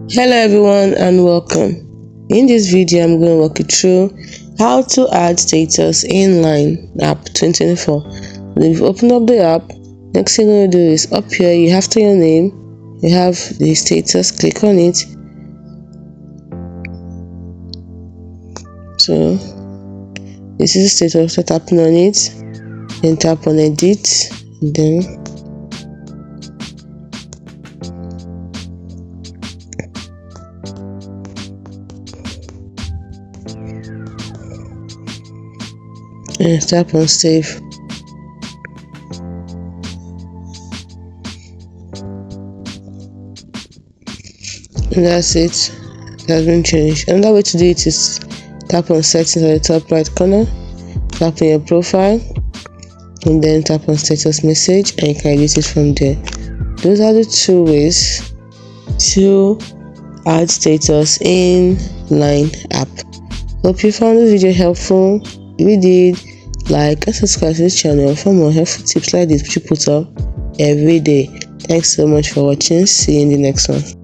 Hello everyone and welcome. In this video I'm going to walk you through how to add status in Line app 2024. When you've opened up the app, next thing you're going to do is up here you have your name, you have the status, click on it. So this is the status, so tapping on it, then tap on edit, then and tap on save. And that's it. It has been changed. Another way to do it is tap on settings at the top right corner, tap on your profile, and then tap on status message, and you can edit it from there. Those are the two ways to add status in Line app. Hope you found this video helpful. If you did, like and subscribe to this channel for more helpful tips like this which you put up every day. Thanks so much for watching. See you in the next one.